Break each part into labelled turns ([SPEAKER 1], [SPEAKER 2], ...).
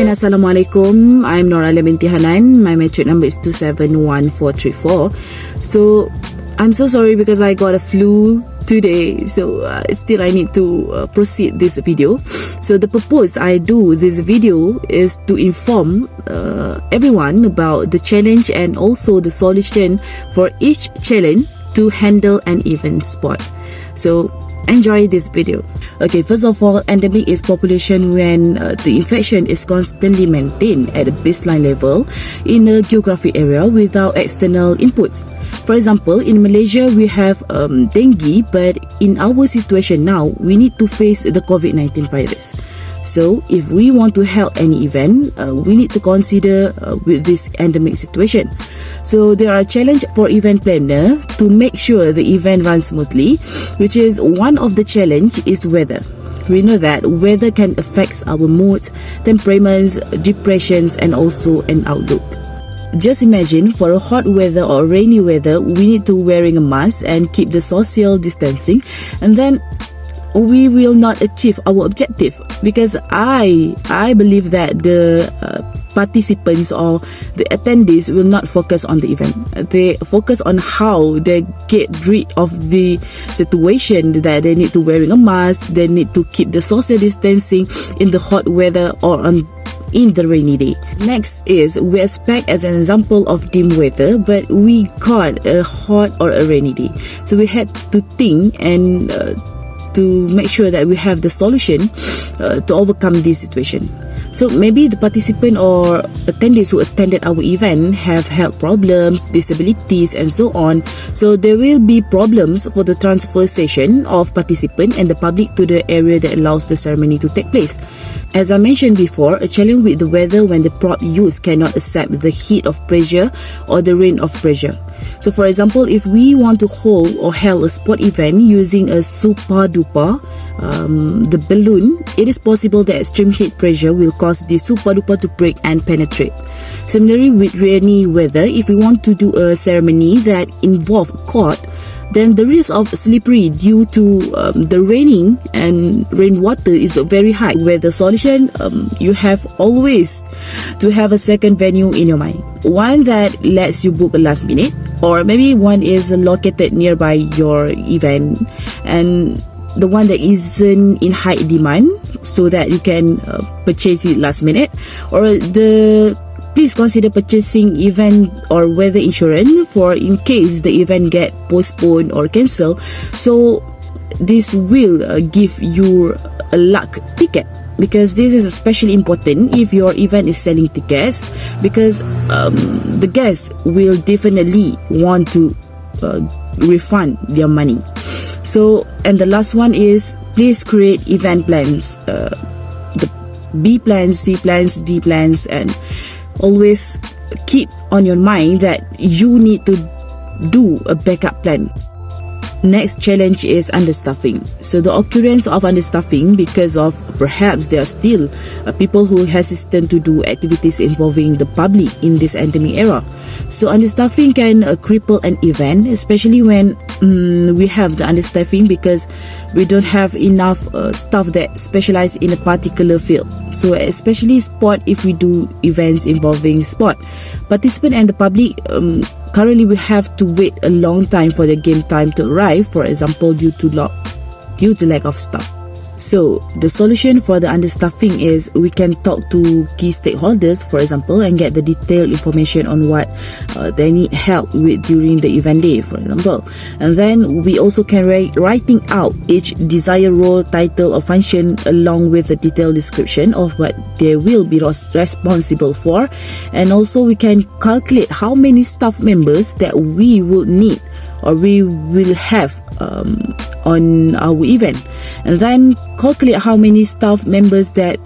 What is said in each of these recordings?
[SPEAKER 1] and Assalamualaikum. I'm Aliya Binti Hanan. My metric number is 271434. So I'm so sorry because I got a flu today, so still I need to proceed this video. So the purpose I do this video is to inform everyone about the challenge and also the solution for each challenge to handle an event spot. So enjoy this video. Okay, first of all, endemic is population when the infection is constantly maintained at a baseline level in a geographic area without external inputs. For example, in Malaysia, we have dengue, but in our situation now, we need to face the COVID-19 virus. So, if we want to help any event, we need to consider with this endemic situation. So, there are challenges for event planner to make sure the event runs smoothly, which is one of the challenge is weather. We know that weather can affect our moods, temperaments, depressions, and also an outlook. Just imagine for a hot weather or rainy weather, we need to wearing a mask and keep the social distancing, and then we will not achieve our objective, because I believe that the participants or the attendees will not focus on the event. They focus on how they get rid of the situation that they need to wearing a mask, they need to keep the social distancing in the hot weather or in the rainy day. Next is we expect as an example of dim weather, but we got a hot or a rainy day. So we had to think and to make sure that we have the solution to overcome this situation. So maybe the participant or attendees who attended our event have health problems, disabilities, and so on. So there will be problems for the transfer session of participant and the public to the area that allows the ceremony to take place. As I mentioned before, a challenge with the weather when the prop used cannot accept the heat of pressure or the rain of pressure. So for example, if we want to hold or held a sport event using a super duper, the balloon, it is possible that extreme heat pressure will cause the super duper to break and penetrate. Similarly, with rainy weather, if we want to do a ceremony that involves court, then the risk of slippery due to the raining and rainwater is very high. Where the solution, you have always to have a second venue in your mind. One that lets you book a last minute, or maybe one is located nearby your event, and the one that isn't in high demand so that you can purchase it last minute, or please consider purchasing event or weather insurance for in case the event get postponed or cancelled. So this will give you a luck ticket, because this is especially important if your event is selling tickets, because the guests will definitely want to refund their money. So, and the last one is please create event plans, the B plans, C plans, D plans, and always keep on your mind that you need to do a backup plan. Next challenge is understaffing. So the occurrence of understaffing because of perhaps there are still people who hesitant to do activities involving the public in this endemic era. So understaffing can cripple an event, especially when we have the understaffing because we don't have enough staff that specialize in a particular field. So especially sport, if we do events involving sport, participant and the public, currently we have to wait a long time for the game time to arrive, for example, due to lack of staff. So the solution for the understaffing is we can talk to key stakeholders, for example, and get the detailed information on what they need help with during the event day, for example. And then we also can writing out each desired role, title or function along with a detailed description of what they will be responsible for. And also we can calculate how many staff members that we will need or we will have on our event, and then calculate how many staff members that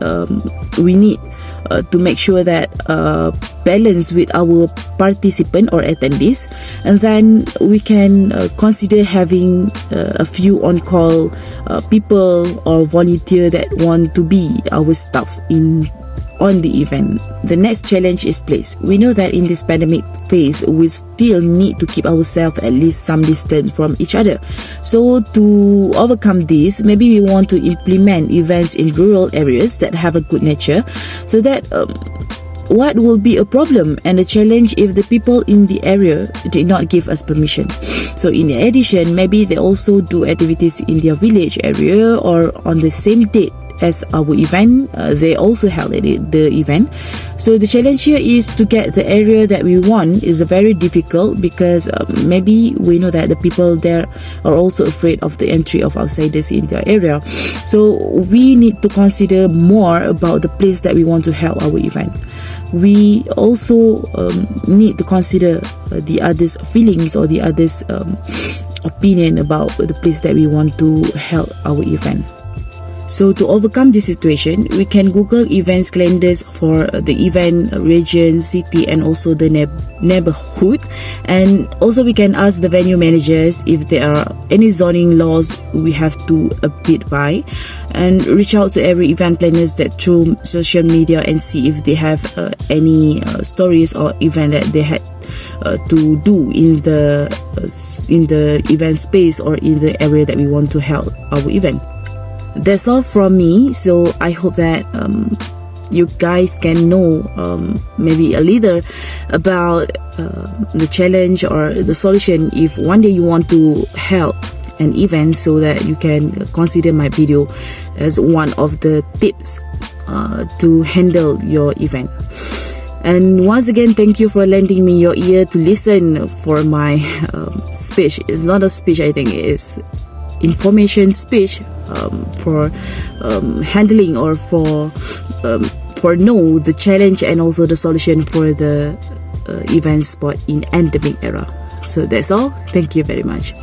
[SPEAKER 1] we need to make sure that balance with our participant or attendees. And then we can consider having a few on-call people or volunteer that want to be our staff in on the event. The next challenge is place. We know that in this pandemic phase, we still need to keep ourselves at least some distance from each other. So to overcome this, maybe we want to implement events in rural areas that have a good nature, so that what will be a problem and a challenge if the people in the area did not give us permission. So in addition, maybe they also do activities in their village area or on the same date as our event, they also held the event. So the challenge here is to get the area that we want is very difficult, because maybe we know that the people there are also afraid of the entry of outsiders in their area. So we need to consider more about the place that we want to hold our event. We also need to consider the others' feelings or the others' opinion about the place that we want to hold our event. So to overcome this situation, we can Google events calendars for the event, region, city, and also the neighborhood. And also we can ask the venue managers if there are any zoning laws we have to abide by, and reach out to every event planners that through social media and see if they have any stories or event that they had to do in the event space or in the area that we want to hold our event. That's all from me. So I hope that you guys can know maybe a little about the challenge or the solution if one day you want to help an event, so that you can consider my video as one of the tips to handle your event. And once again, thank you for lending me your ear to listen for my speech. It's not a speech, I think it is information speech for handling or for know the challenge and also the solution for the event spot in endemic era. So that's all. Thank you very much.